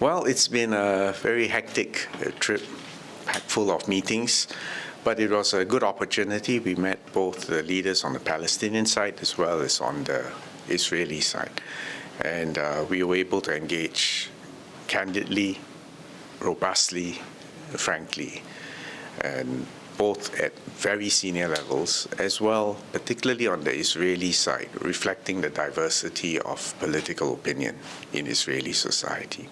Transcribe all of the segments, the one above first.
Well, it's been a very hectic trip, packed full of meetings, but it was a good opportunity. We met both the leaders on the Palestinian side as well as on the Israeli side. And we were able to engage candidly, robustly, frankly, and both at very senior levels, as well, particularly on the Israeli side, reflecting the diversity of political opinion in Israeli society.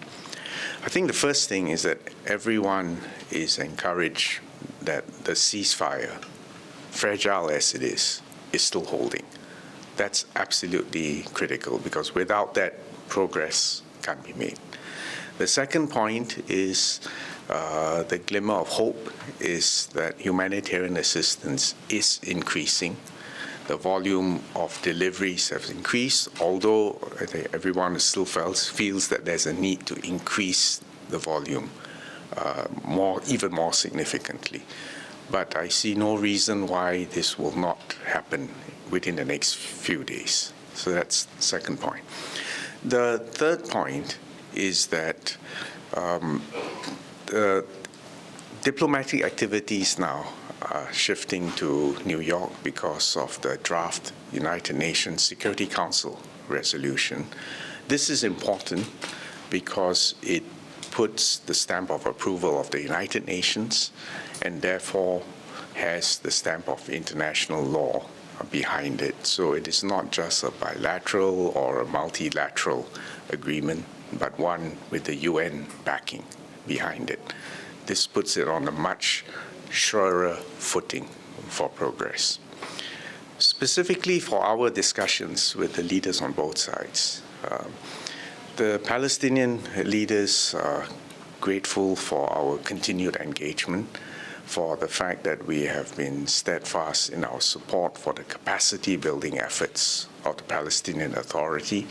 I think the first thing is that everyone is encouraged that the ceasefire, fragile as it is still holding. That's absolutely critical because without that, progress can't be made. The second point is the glimmer of hope is that humanitarian assistance is increasing. The volume of deliveries has increased, although I think everyone still feels that there's a need to increase the volume even more significantly. But I see no reason why this will not happen within the next few days. So that's the second point. The third point is that the diplomatic activities now are shifting to New York because of the draft United Nations Security Council resolution. This is important because it puts the stamp of approval of the United Nations and therefore has the stamp of international law behind it. So it is not just a bilateral or a multilateral agreement, but one with the UN backing behind it. This puts it on a much surer footing for progress. Specifically for our discussions with the leaders on both sides, the Palestinian leaders are grateful for our continued engagement, for the fact that we have been steadfast in our support for the capacity building efforts of the Palestinian Authority.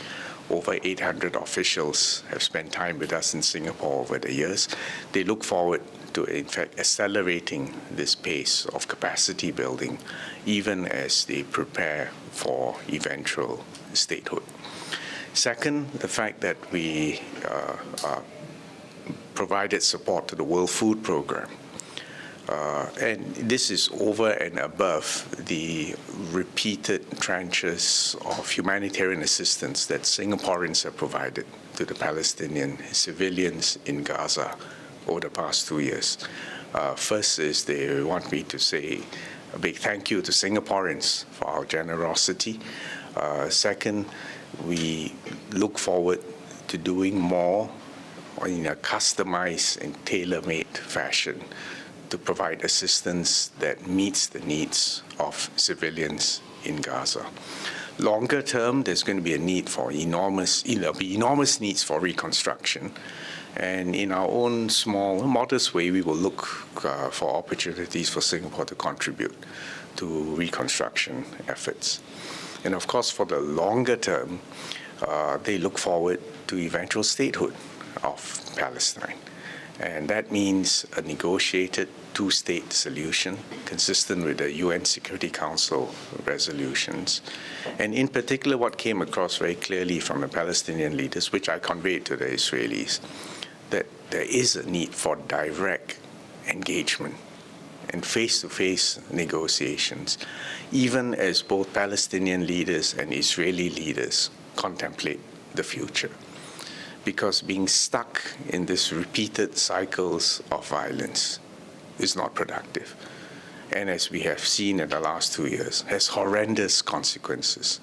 Over 800 officials have spent time with us in Singapore over the years. They look forward to, in fact, accelerating this pace of capacity building, even as they prepare for eventual statehood. Second, the fact that we provided support to the World Food Programme. And this is over and above the repeated tranches of humanitarian assistance that Singaporeans have provided to the Palestinian civilians in Gaza over the past 2 years. First is they want me to say a big thank you to Singaporeans for our generosity. Second, we look forward to doing more in a customized and tailor-made fashion to provide assistance that meets the needs of civilians in Gaza. Longer term, there's going to be a need for enormous needs for reconstruction. And in our own small, modest way, we will look for opportunities for Singapore to contribute to reconstruction efforts. And of course, for the longer term, they look forward to eventual statehood of Palestine. And that means a negotiated two-state solution consistent with the UN Security Council resolutions. And in particular, what came across very clearly from the Palestinian leaders, which I conveyed to the Israelis, that there is a need for direct engagement and face-to-face negotiations, even as both Palestinian leaders and Israeli leaders contemplate the future. Because being stuck in these repeated cycles of violence is not productive. And as we have seen in the last 2 years, has horrendous consequences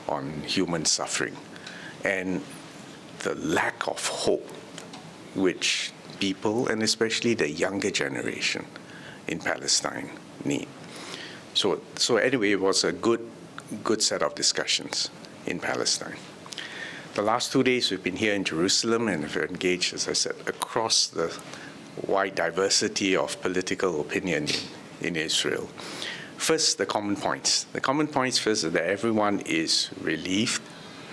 on human suffering and the lack of hope which people, and especially the younger generation in Palestine, need. So anyway, it was a good set of discussions in Palestine. The last 2 days we've been here in Jerusalem and have engaged, as I said, across the wide diversity of political opinion in Israel. First, the common points. The common points first is that everyone is relieved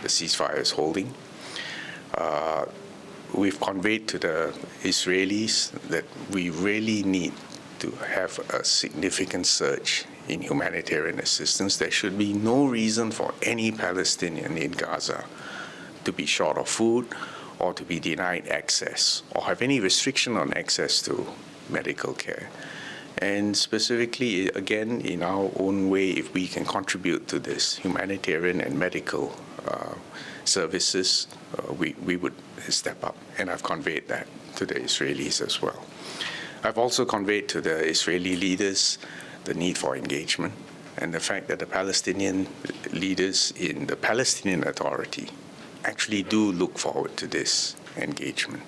the ceasefire is holding. We've conveyed to the Israelis that we really need to have a significant surge in humanitarian assistance. There should be no reason for any Palestinian in Gaza to be short of food or to be denied access or have any restriction on access to medical care. And specifically, again, in our own way, if we can contribute to this humanitarian and medical services, we would step up. And I've conveyed that to the Israelis as well. I've also conveyed to the Israeli leaders the need for engagement and the fact that the Palestinian leaders in the Palestinian Authority actually do look forward to this engagement.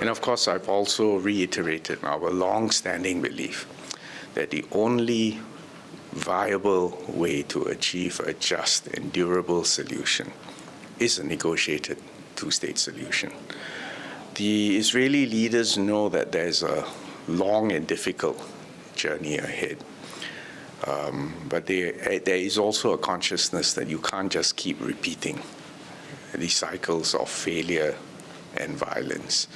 And of course, I've also reiterated our long-standing belief that the only viable way to achieve a just and durable solution is a negotiated two-state solution. The Israeli leaders know that there's a long and difficult journey ahead. But there is also a consciousness that you can't just keep repeating these cycles of failure and violence.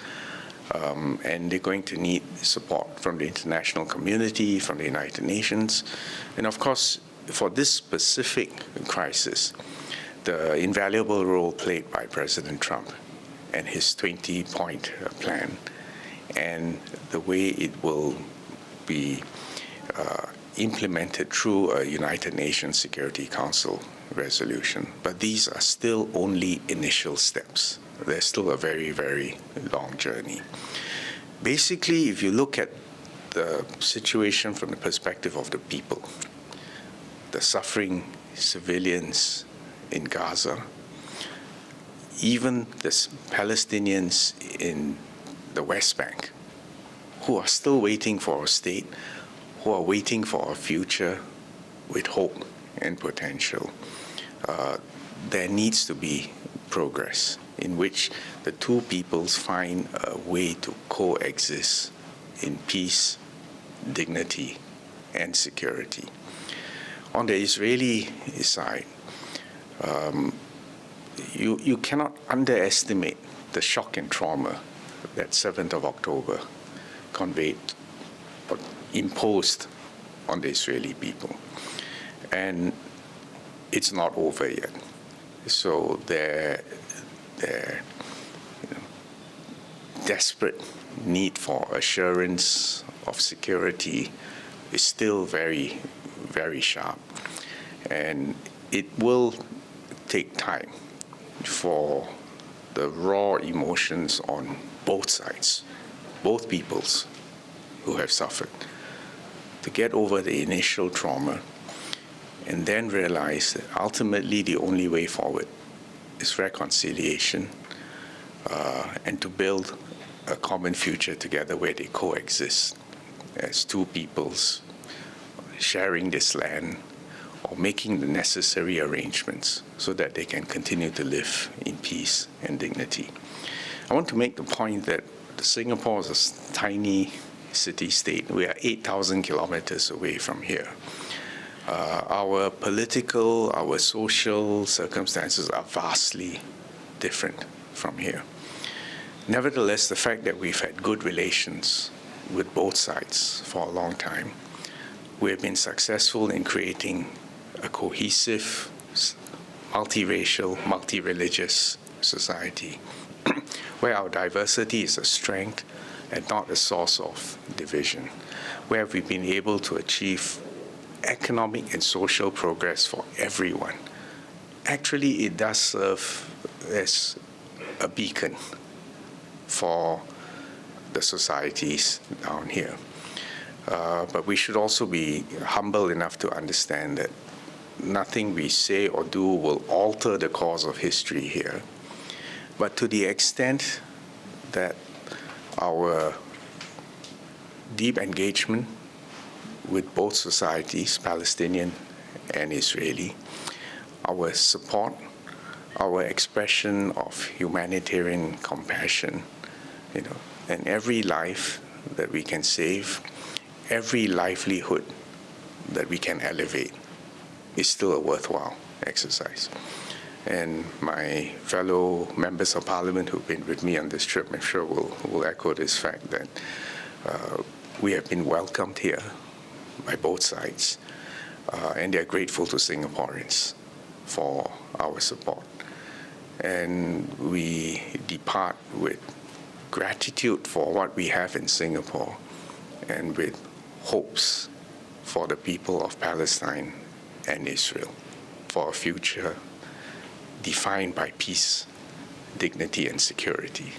And they're going to need support from the international community, from the United Nations. And of course, for this specific crisis, the invaluable role played by President Trump and his 20-point plan and the way it will be implemented through a United Nations Security Council resolution. But these are still only initial steps. There's still a very, very long journey. Basically, if you look at the situation from the perspective of the people, the suffering civilians in Gaza, even the Palestinians in the West Bank, who are still waiting for a state, who are waiting for a future with hope and potential, there needs to be progress in which the two peoples find a way to coexist in peace, dignity, and security. On the Israeli side, you cannot underestimate the shock and trauma that 7th of October conveyed or imposed on the Israeli people. And it's not over yet. So their desperate need for assurance of security is still very, very sharp. And it will take time for the raw emotions on both sides, both peoples who have suffered, to get over the initial trauma and then realize that ultimately the only way forward is reconciliation and to build a common future together where they coexist as two peoples sharing this land or making the necessary arrangements so that they can continue to live in peace and dignity. I want to make the point that Singapore is a tiny city-state. We are 8,000 kilometers away from here. Our political, our social circumstances are vastly different from here. Nevertheless, the fact that we've had good relations with both sides for a long time, we have been successful in creating a cohesive, multiracial, multi-religious society where our diversity is a strength and not a source of division, where we've been able to achieve economic and social progress for everyone. Actually, it does serve as a beacon for the societies down here. But we should also be humble enough to understand that nothing we say or do will alter the course of history here. But to the extent that our deep engagement with both societies, Palestinian and Israeli, our support, our expression of humanitarian compassion, and every life that we can save, every livelihood that we can elevate is still a worthwhile exercise. And my fellow members of parliament who've been with me on this trip, I'm sure will echo this fact that we have been welcomed here by both sides, and they're grateful to Singaporeans for our support. And we depart with gratitude for what we have in Singapore and with hopes for the people of Palestine and Israel for a future defined by peace, dignity, and security.